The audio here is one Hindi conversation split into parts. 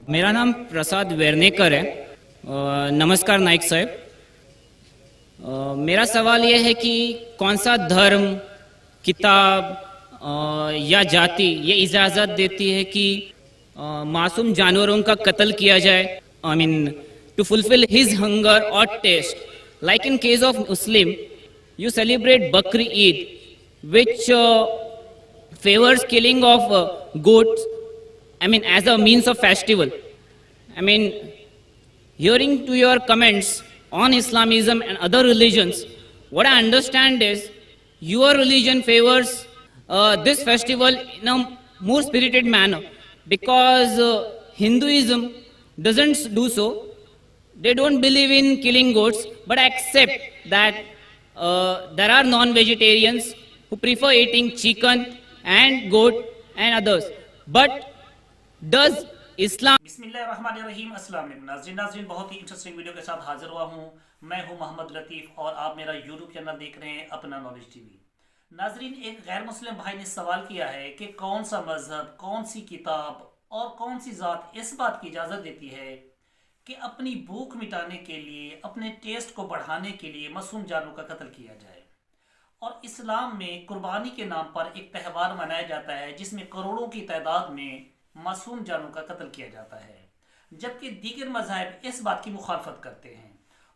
मेरा नाम प्रसाद वेर्नेकर है। नमस्कार नाइक साहब। मेरा सवाल यह है कि कौन सा धर्म, किताब या जाति ये इजाज़त देती है कि मासूम जानवरों का कत्ल किया जाए, I mean to fulfil his hunger और taste. Like in case of Muslim, you celebrate Bakri Eid, which favors killing of goats, I mean, as a means of festival. I mean, hearing to your comments on Islamism and other religions, what I understand is your religion favors this festival in a more spirited manner, because Hinduism doesn't do so. They don't believe in killing goats, but accept that there are non-vegetarians who prefer eating chicken and goat and others. But does Islam? बिस्मिल्लाहिर्रहमानिर्रहीम। अस्सलाम वालेकुम नाज़रीन, बहुत ही इंटरेस्टिंग वीडियो के साथ हाजिर हुआ हूँ। मैं हूँ मोहम्मद लतीफ़ और आप मेरा यूट्यूब चैनल देख रहे हैं अपना नॉलेज टीवी। नाज़रीन, एक गैर मुस्लिम भाई ने सवाल किया है कि कौन सा मजहब, कौन सी किताब और कौन सी ज़ात इस बात की इजाज़त देती है कि अपनी भूख मिटाने के लिए, अपने टेस्ट को बढ़ाने के लिए मासूम जानवरों का कत्ल किया जाए। और इस्लाम में कुर्बानी के नाम पर एक त्यौहार मनाया जाता है जिसमें करोड़ों की तादाद में मासूम जानवरों का कत्ल किया जाता है, जबकि दीगर मज़ाहिब इस बात की मुखालफत करते हैं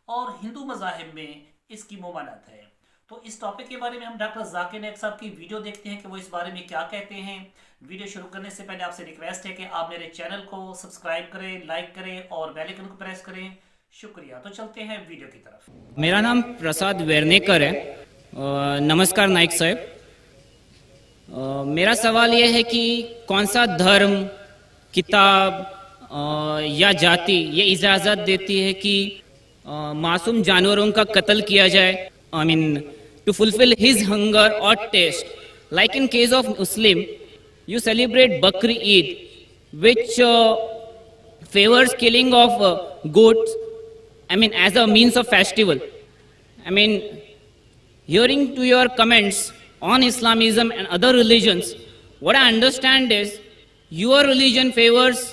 और हिंदू मज़ाहिब में इसकी मुमानत है। तो इस टॉपिक के बारे में हम डॉक्टर जाकिर नाइक साहब की वीडियो देखते हैं कि वो इस बारे में क्या कहते हैं। वीडियो शुरू करने से पहले आपसे रिक्वेस्ट है कि आप मेरे चैनल को सब्सक्राइब करें, लाइक करें और बेल आइकन को प्रेस करें। शुक्रिया। तो चलते हैं वीडियो की तरफ। मेरा नाम प्रसाद वेर्नेकर है। नमस्कार नाइक साहब। मेरा सवाल यह है कि कौन सा धर्म, किताब या जाति ये इजाज़त देती है कि मासूम जानवरों का कत्ल किया जाए, I mean to fulfil his hunger और taste. Like in case of Muslim, you celebrate Bakri Eid, which favors killing of goats, I mean, as a means of festival. I mean, hearing to your comments on Islamism and other religions, what I understand is your religion favors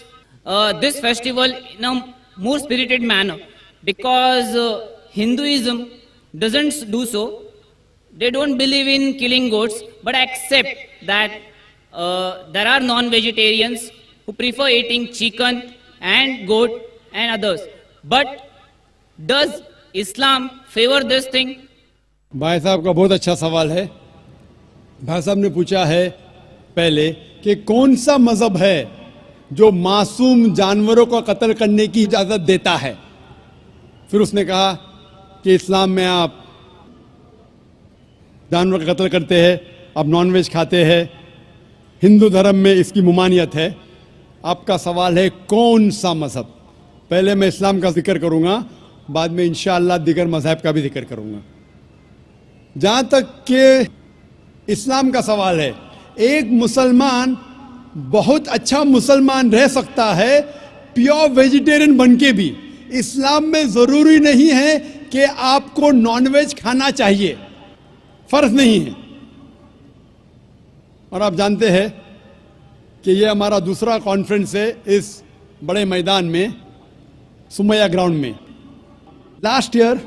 this festival in a more spirited manner, because Hinduism doesn't do so. They don't believe in killing goats, but accept that there are non-vegetarians who prefer eating chicken and goat and others. But does Islam favor this thing? भाई साहब का बहुत अच्छा सवाल है। भाई साहब ने पूछा है पहले कि कौन सा मजहब है जो मासूम जानवरों को कत्ल करने की इजाज़त देता है। फिर उसने कहा कि इस्लाम में आप जानवर का कत्ल करते हैं, आप नॉनवेज खाते हैं, हिंदू धर्म में इसकी मुमानियत है। आपका सवाल है कौन सा मजहब। पहले मैं इस्लाम का जिक्र करूंगा, बाद में इंशाअल्लाह दिगर मजहब का भी जिक्र करूंगा। जहां तक कि इस्लाम का सवाल है, एक मुसलमान बहुत अच्छा मुसलमान रह सकता है प्योर वेजिटेरियन बन के भी। इस्लाम में ज़रूरी नहीं है कि आपको नॉनवेज खाना चाहिए, फ़र्ज नहीं है। और आप जानते हैं कि ये हमारा दूसरा कॉन्फ्रेंस है इस बड़े मैदान में, सुमैया ग्राउंड में। लास्ट ईयर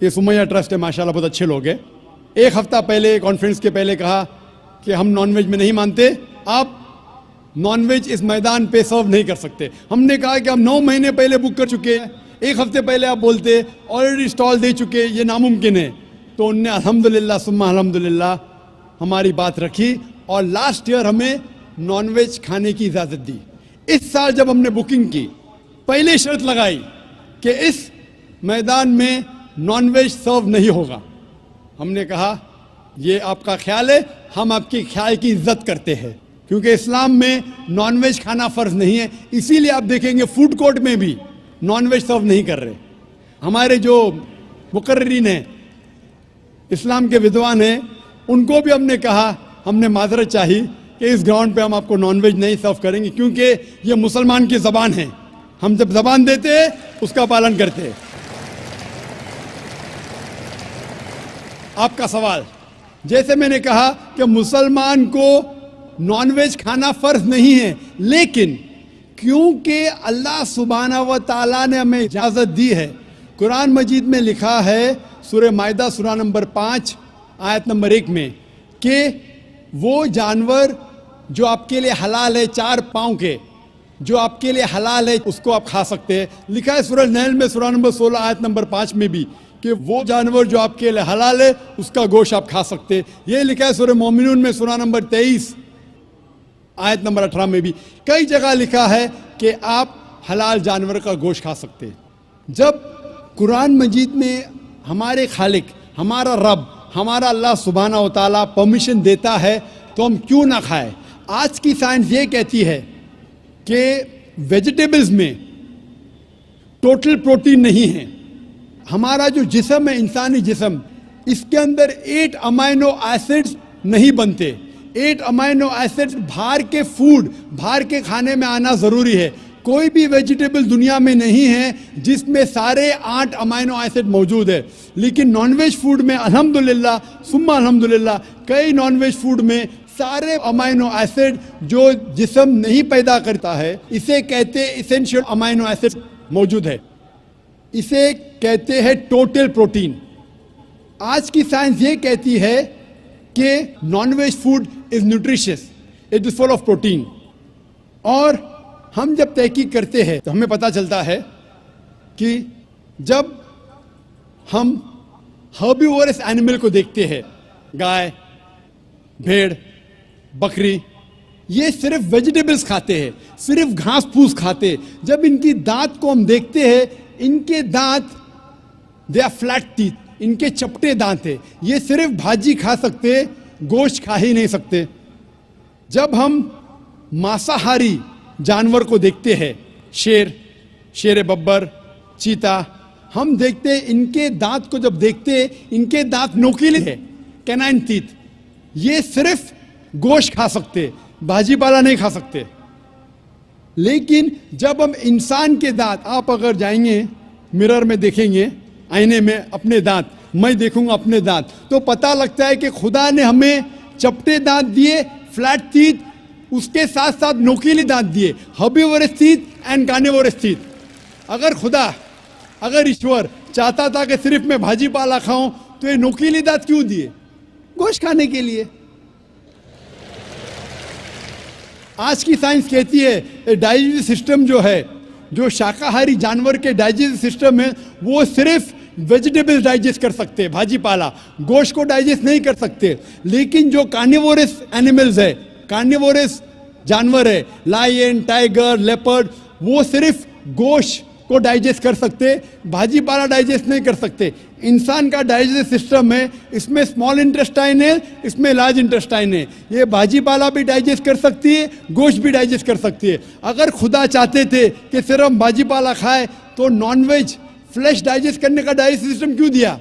ये सुमैया ट्रस्ट है, माशाल्लाह बहुत अच्छे लोग हैं। एक हफ्ता पहले कॉन्फ्रेंस के पहले कहा कि हम नॉनवेज में नहीं मानते, आप नॉनवेज इस मैदान पे सर्व नहीं कर सकते। हमने कहा कि हम 9 महीने पहले बुक कर चुके हैं, एक हफ्ते पहले आप बोलते ऑलरेडी स्टॉल दे चुके, ये नामुमकिन है। तो उनने अल्हम्दुलिल्लाह सुम्मा अल्हम्दुलिल्लाह हमारी बात रखी और लास्ट ईयर हमें नॉनवेज खाने की इजाज़त दी। इस साल जब हमने बुकिंग की, पहले शर्त लगाई कि इस मैदान में नॉनवेज सर्व नहीं होगा। हमने कहा ये आपका ख्याल है, हम आपके ख्याल की इज्जत करते हैं, क्योंकि इस्लाम में नॉनवेज खाना फ़र्ज नहीं है। इसीलिए आप देखेंगे फूड कोर्ट में भी नॉनवेज सर्व नहीं कर रहे। हमारे जो मुकर्रिरीन हैं, इस्लाम के विद्वान हैं, उनको भी हमने कहा, हमने माजरत चाही कि इस ग्राउंड पे हम आपको नॉनवेज नहीं सर्व करेंगे, क्योंकि ये मुसलमान की ज़बान है। हम जब ज़बान देते हैं उसका पालन करते हैं। आपका सवाल, जैसे मैंने कहा कि मुसलमान को नॉनवेज खाना फ़र्ज नहीं है, लेकिन क्योंकि अल्लाह सुब्हानहू व तआला ने हमें इजाज़त दी है। कुरान मजीद में लिखा है सूरह माइदा सूरा नंबर 5 आयत नंबर 1 में कि वो जानवर जो आपके लिए हलाल है 4 पाँव के, जो आपके लिए हलाल है उसको आप खा सकते हैं। लिखा है सूरह नहल में सूरा नंबर 16 आयत नंबर 5 में भी कि वो जानवर जो आपके लिए हलाल है उसका गोश्त आप खा सकते हैं। ये लिखा है सूरह मोमिनून में सूरा नंबर 23 आयत नंबर 18 में भी। कई जगह लिखा है कि आप हलाल जानवर का गोश्त खा सकते हैं। जब कुरान मजीद में हमारे खालिक, हमारा रब, हमारा अल्लाह सुब्हानहू व तआला परमिशन देता है तो हम क्यों ना खाएं। आज की साइंस ये कहती है कि वेजिटेबल्स में टोटल प्रोटीन नहीं है। हमारा जो जिस्म है, इंसानी जिस्म, इसके अंदर 8 अमाइनो एसिड्स नहीं बनते। 8 अमाइनो एसिड्स बाहर के फूड, बाहर के खाने में आना ज़रूरी है। कोई भी वेजिटेबल दुनिया में नहीं है जिसमें सारे 8 अमाइनो एसिड मौजूद है। लेकिन नॉनवेज फूड में अल्हम्दुलिल्लाह सुम्मा अल्हम्दुलिल्लाह कई नॉनवेज फूड में सारे अमाइनो एसिड जो जिस्म नहीं पैदा करता है, इसे कहते हैं इसेंशियल अमाइनो एसिड मौजूद है। इसे कहते हैं टोटल प्रोटीन। आज की साइंस ये कहती है कि nonveg food is nutritious, it is full of protein. और हम जब तहकीक करते हैं तो हमें पता चलता है कि जब हम हर्बीवोरस एनिमल को देखते हैं, गाय, भेड़, बकरी, ये सिर्फ वेजिटेबल्स खाते हैं, सिर्फ घास फूस खाते हैं। जब इनकी दांत को हम देखते हैं, इनके दांत दे आर फ्लैट टीथ, इनके चपटे दांत है। ये सिर्फ भाजी खा सकते, गोश्त खा ही नहीं सकते। जब हम मांसाहारी जानवर को देखते हैं, शेर, शेर बब्बर, चीता, हम देखते हैं इनके दांत को जब देखते हैं, इनके दांत नोकीले हैं, कैनाइन टीथ। ये सिर्फ गोश्त खा सकते, भाजी पाला नहीं खा सकते। लेकिन जब हम इंसान के दांत, आप अगर जाएंगे मिरर में देखेंगे, आईने में अपने दांत, मैं देखूंगा अपने दांत, तो पता लगता है कि खुदा ने हमें चपटे दांत दिए, फ्लैट टीथ, उसके साथ साथ नोकीले दांत दिए, herbivorous teeth and carnivorous teeth. अगर खुदा, अगर ईश्वर चाहता था कि सिर्फ मैं भाजी पाला खाऊं तो ये नोकीले दांत क्यों दिए? गोश्त खाने के लिए। आज की साइंस कहती है डाइजेस्टिव सिस्टम जो है, जो शाकाहारी जानवर के डाइजेस्टिव सिस्टम है, वो सिर्फ वेजिटेबल्स डाइजेस्ट कर सकते हैं, भाजी पाला, गोश्त को डाइजेस्ट नहीं कर सकते। लेकिन जो कार्निवोरस एनिमल्स है, कार्निवोरस जानवर है, लायन, टाइगर, लेपर्ड, वो सिर्फ गोश्त को डाइजेस्ट कर सकते, भाजी पाला डाइजेस्ट नहीं कर सकते। इंसान का डाइजेस्टिव सिस्टम है, इसमें स्मॉल इंटेस्टाइन है, इसमें लार्ज इंटेस्टाइन है। ये भाजी पाला भी डाइजेस्ट कर सकती है, गोश्त भी डाइजेस्ट कर सकती है। अगर खुदा चाहते थे कि सिर्फ हम भाजी पाला खाए तो नॉनवेज फ्लैश डाइजेस्ट करने का डाइजेस्टिव सिस्टम क्यों दिया?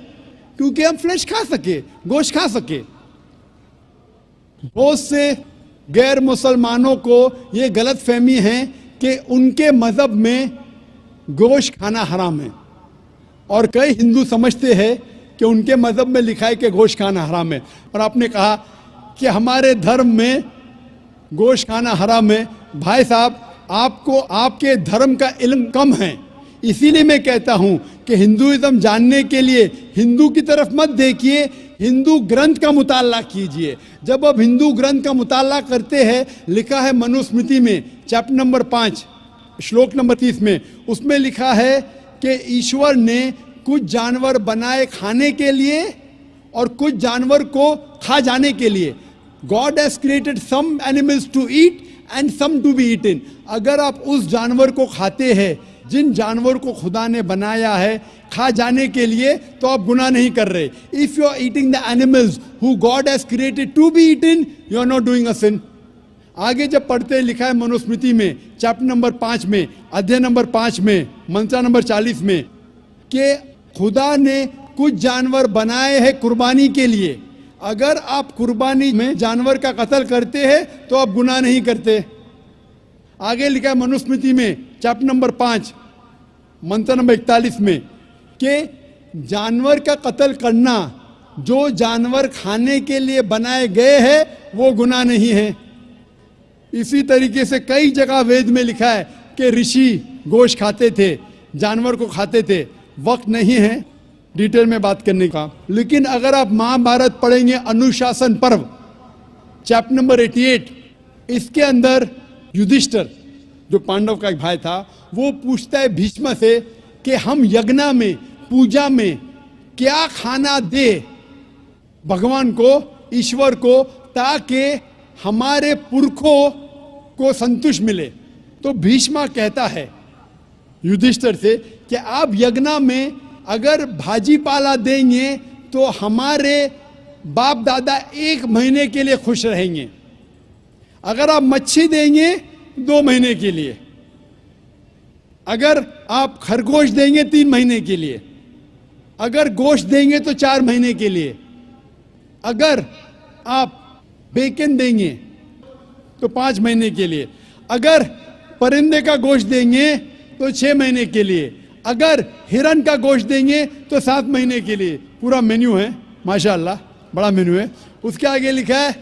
क्योंकि हम फ्लैश खा सके, गोश्त खा सके। बहुत से गैर मुसलमानों को ये गलत फहमी है कि उनके मज़हब में गोश्त खाना हराम है, और कई हिंदू समझते हैं कि उनके मज़हब में लिखा है कि गोश्त खाना हराम है। और आपने कहा कि हमारे धर्म में गोश्त खाना हराम है। भाई साहब, आपको आपके धर्म का इल्म कम है, इसीलिए मैं कहता हूं कि हिंदुइज्म जानने के लिए हिंदू की तरफ मत देखिए, हिंदू ग्रंथ का मुताला कीजिए। जब आप हिंदू ग्रंथ का मुताला करते हैं, लिखा है मनुस्मृति में चैप्टर नंबर 5 श्लोक नंबर 30 में, उसमें लिखा है कि ईश्वर ने कुछ जानवर बनाए खाने के लिए और कुछ जानवर को खा जाने के लिए। God has created some animals to eat and some to be eaten. अगर आप उस जानवर को खाते हैं जिन जानवर को खुदा ने बनाया है खा जाने के लिए, तो आप गुनाह नहीं कर रहे। If you are eating the animals who God has created to be eaten, you are not doing a sin. आगे जब पढ़ते हैं, लिखा है मनुस्मृति में चैप्टर नंबर 5 में, अध्याय नंबर 5 में, मंत्र नंबर 40 में, कि खुदा ने कुछ जानवर बनाए हैं कुर्बानी के लिए। अगर आप कुर्बानी में जानवर का कत्ल करते हैं तो आप गुनाह नहीं करते। आगे लिखा है मनुस्मृति में चैप्टर नंबर 5 मंत्र नंबर 41 में कि जानवर का कत्ल करना, जो जानवर खाने के लिए बनाए गए हैं वो गुनाह नहीं है। इसी तरीके से कई जगह वेद में लिखा है कि ऋषि गोश्त खाते थे, जानवर को खाते थे। वक्त नहीं है डिटेल में बात करने का, लेकिन अगर आप महाभारत पढ़ेंगे अनुशासन पर्व चैप्टर नंबर 88, इसके अंदर युधिष्ठिर जो पांडव का एक भाई था, वो पूछता है भीष्म से कि हम यज्ञ में, पूजा में क्या खाना दे भगवान को, ईश्वर को, ताकि हमारे पुरखों को संतुष्ट मिले। तो भीष्म कहता है युधिष्ठिर से कि आप यज्ञ में अगर भाजी पाला देंगे तो हमारे बाप दादा 1 महीने के लिए खुश रहेंगे। अगर आप मच्छी देंगे 2 महीने के लिए, अगर आप खरगोश देंगे 3 महीने के लिए, अगर गोश्त देंगे तो 4 महीने के लिए, अगर आप बेकन देंगे तो 5 महीने के लिए, अगर परिंदे का गोश्त देंगे तो 6 महीने के लिए, अगर हिरन का गोश्त देंगे तो 7 महीने के लिए। पूरा मेन्यू है, माशाअल्लाह बड़ा मेन्यू है। उसके आगे लिखा है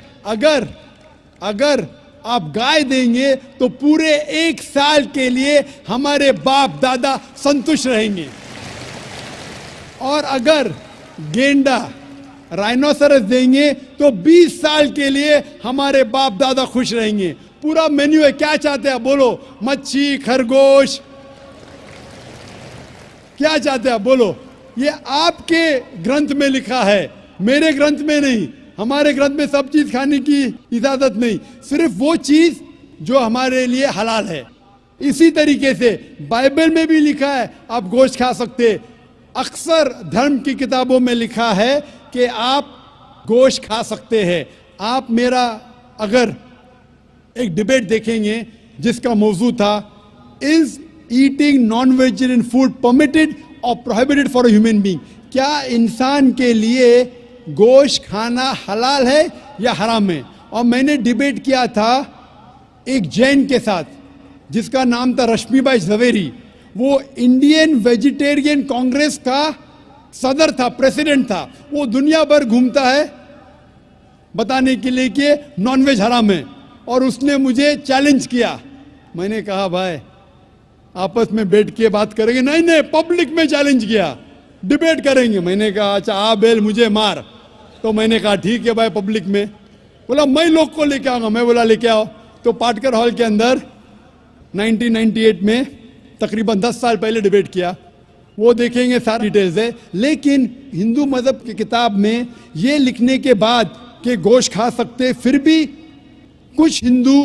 अगर आप गाय देंगे तो पूरे 1 साल के लिए हमारे बाप दादा संतुष्ट रहेंगे, और अगर गेंडा राइनोसरस देंगे तो 20 साल के लिए हमारे बाप दादा खुश रहेंगे। पूरा मेन्यू है। क्या चाहते हैं बोलो? मच्छी, खरगोश, क्या चाहते हैं बोलो? ये आपके ग्रंथ में लिखा है, मेरे ग्रंथ में नहीं। हमारे ग्रंथ में सब चीज खाने की इजाजत नहीं, सिर्फ वो चीज जो हमारे लिए हलाल है। इसी तरीके से बाइबल में भी लिखा है आप गोश्त खा सकते। अक्सर धर्म की किताबों में लिखा है कि आप गोश्त खा सकते हैं। आप मेरा अगर एक डिबेट देखेंगे जिसका मौजू था is eating non vegetarian food permitted और prohibited for a human being, क्या इंसान के लिए गोश्त खाना हलाल है या हराम है? और मैंने डिबेट किया था एक जैन के साथ जिसका नाम था रश्मिबाई झवेरी। वो इंडियन वेजिटेरियन कांग्रेस का सदर था, प्रेसिडेंट था। वो दुनिया भर घूमता है बताने के लिए कि नॉनवेज हराम है, और उसने मुझे चैलेंज किया। मैंने कहा भाई आपस में बैठ के बात करेंगे। नहीं, पब्लिक में चैलेंज किया, डिबेट करेंगे। मैंने कहा अच्छा आ बेल मुझे मार। तो मैंने कहा ठीक है भाई पब्लिक में। बोला मैं लोग को लेके आऊंगा। मैं बोला लेके आओ। तो पाटकर हॉल के अंदर 1998 में तकरीबन 10 साल पहले डिबेट किया। वो देखेंगे सारी डिटेल्स है। लेकिन हिंदू मजहब की किताब में ये लिखने के बाद कि गोश्त खा सकते, फिर भी कुछ हिंदू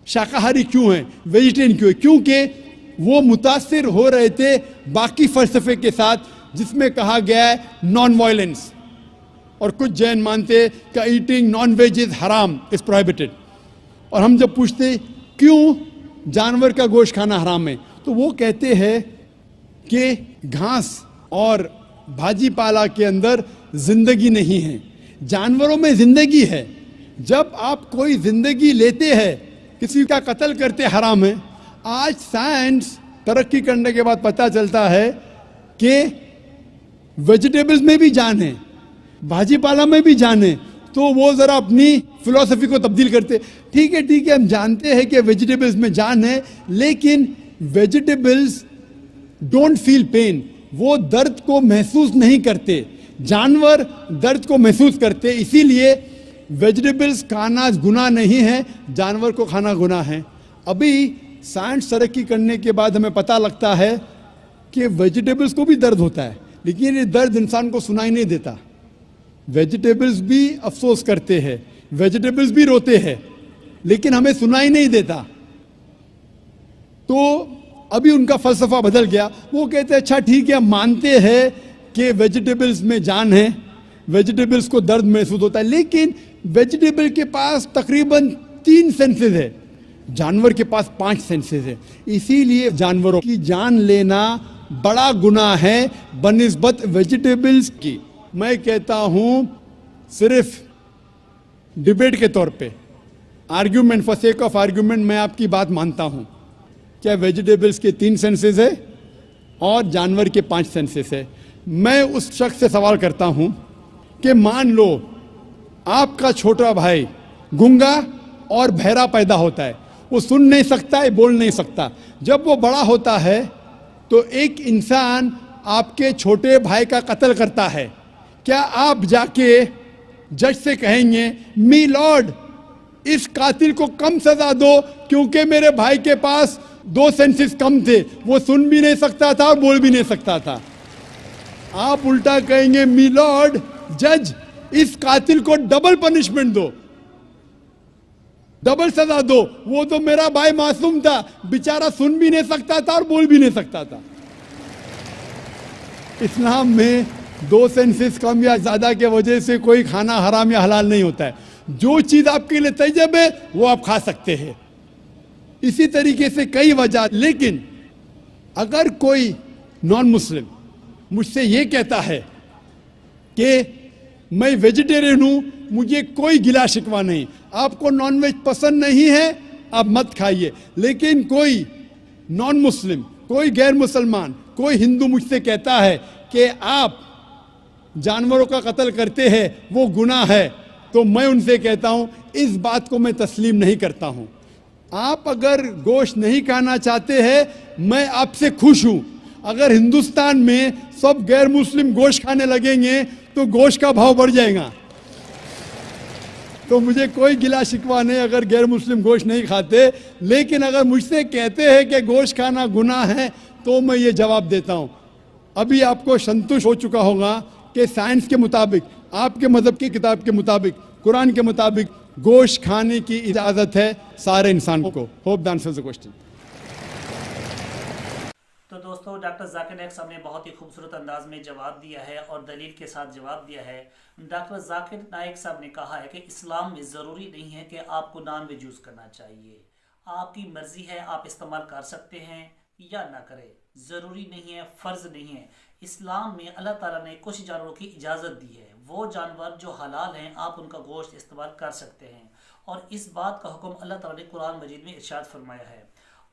शाकाहारी क्यों हैं, वेजिटेरियन क्यों है? क्योंकि वो मुतासिर हो रहे थे बाकी फलसफे के साथ जिसमें कहा गया है नॉन वायलेंस। और कुछ जैन मानते कि ईटिंग नॉन वेज इज हराम, इज प्रोहिबिटेड। और हम जब पूछते क्यों जानवर का गोश्त खाना हराम है, तो वो कहते हैं कि घास और भाजी पाला के अंदर जिंदगी नहीं है, जानवरों में जिंदगी है। जब आप कोई जिंदगी लेते हैं, किसी का कत्ल करते हराम है। आज साइंस तरक्की करने के बाद पता चलता है कि वेजिटेबल्स में भी जान है, भाजी पाला में भी जान है। तो वो जरा अपनी फिलॉसफी को तब्दील करते। ठीक है, हम जानते हैं कि वेजिटेबल्स में जान है, लेकिन वेजिटेबल्स डोंट फील पेन, वो दर्द को महसूस नहीं करते। जानवर दर्द को महसूस करते, इसीलिए वेजिटेबल्स खाना गुनाह नहीं है, जानवर को खाना गुनाह है। अभी साइंस तरक्की करने के बाद हमें पता लगता है कि वेजिटेबल्स को भी दर्द होता है, लेकिन ये दर्द इंसान को सुनाई नहीं देता। वेजिटेबल्स भी अफसोस करते हैं, वेजिटेबल्स भी रोते हैं, लेकिन हमें सुनाई नहीं देता। तो अभी उनका फलसफा बदल गया। वो कहते हैं अच्छा ठीक है, हम मानते हैं कि वेजिटेबल्स में जान है, वेजिटेबल्स को दर्द महसूस होता है, लेकिन वेजिटेबल के पास तकरीबन 3 सेंसेस है, जानवर के पास 5 सेंसेस है। इसीलिए जानवरों की जान लेना बड़ा गुनाह है बनिस्बत वेजिटेबल्स की। मैं कहता हूं सिर्फ डिबेट के तौर पे, argument, for sake of argument, मैं आपकी बात मानता हूं। क्या वेजिटेबल्स के 3 सेंसेस है और जानवर के 5 सेंसेस है। मैं उस शख्स से सवाल करता हूं कि मान लो आपका छोटा भाई गूंगा और बहरा पैदा होता है, वो सुन नहीं सकता है, बोल नहीं सकता। जब वो बड़ा होता है तो एक इंसान आपके छोटे भाई का कत्ल करता है, क्या आप जाके जज से कहेंगे मी लॉर्ड इस कातिल को कम सजा दो क्योंकि मेरे भाई के पास 2 सेंसेस कम थे, वो सुन भी नहीं सकता था और बोल भी नहीं सकता था? आप उल्टा कहेंगे मी लॉर्ड जज इस कातिल को डबल पनिशमेंट दो, डबल सजा दो, वो तो मेरा भाई मासूम था, बेचारा सुन भी नहीं सकता था और बोल भी नहीं सकता था। इस्लाम में 2 सेंसेस कम या ज्यादा के वजह से कोई खाना हराम या हलाल नहीं होता है। जो चीज आपके लिए तैयब है वो आप खा सकते हैं। इसी तरीके से कई वजह। लेकिन अगर कोई नॉन मुस्लिम मुझसे ये कहता है कि मैं वेजिटेरियन हूं, मुझे कोई गिला शिकवा नहीं, आपको नॉनवेज पसंद नहीं है आप मत खाइए, लेकिन कोई नॉन मुस्लिम, कोई गैर मुसलमान, कोई हिंदू मुझसे कहता है कि आप जानवरों का कत्ल करते हैं वो गुनाह है, तो मैं उनसे कहता हूं इस बात को मैं तस्लीम नहीं करता हूं। आप अगर गोश्त नहीं खाना चाहते हैं मैं आपसे खुश हूं। अगर हिंदुस्तान में सब गैर मुस्लिम गोश्त खाने लगेंगे तो गोश्त का भाव बढ़ जाएगा। तो मुझे कोई गिला शिकवा नहीं अगर गैर मुस्लिम गोश्त नहीं खाते, लेकिन अगर मुझसे कहते हैं कि गोश्त खाना गुनाह है तो मैं ये जवाब देता हूं। अभी आपको संतुष्ट हो चुका होगा कि साइंस के मुताबिक, आपके मजहब की किताब के मुताबिक, कुरान के मुताबिक गोश्त खाने की इजाजत है सारे इंसान को। Hope the answer the question. तो दोस्तों डॉक्टर जाकिर नायक साहब ने बहुत ही खूबसूरत अंदाज में जवाब दिया है और दलील के साथ जवाब दिया है। डॉक्टर जाकिर नायक साहब ने कहा है कि इस्लाम में ज़रूरी नहीं है कि आपको नॉन वेज यूज़ करना चाहिए, आपकी मर्ज़ी है, आप इस्तेमाल कर सकते हैं या ना करें, ज़रूरी नहीं है, फ़र्ज़ नहीं है। इस्लाम में अल्लाह ताला ने कुछ जानवरों की इजाज़त दी है, वो जानवर जो हलाल हैं आप उनका गोश्त इस्तेमाल कर सकते हैं, और इस बात का हुक्म अल्लाह ताला ने कुरान मजीद में इरशाद फरमाया है।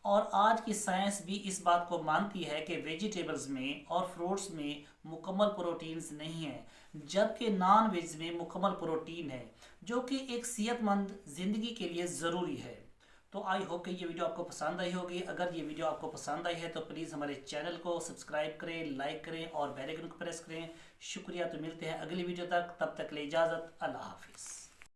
और आज की साइंस भी इस बात को मानती है कि वेजिटेबल्स में और फ्रूट्स में मुकम्मल प्रोटीन्स नहीं है, जबकि नॉन वेज में मुकम्मल प्रोटीन है जो कि एक सेहतमंद ज़िंदगी के लिए ज़रूरी है। तो आई होप कि ये वीडियो आपको पसंद आई होगी। अगर ये वीडियो आपको पसंद आई है तो प्लीज़ हमारे चैनल को सब्सक्राइब करें, लाइक करें और बेल आइकन को प्रेस करें। शुक्रिया। तो मिलते हैं अगली वीडियो तक, तब तक के लिए इजाज़त, अल्लाह हाफिज़।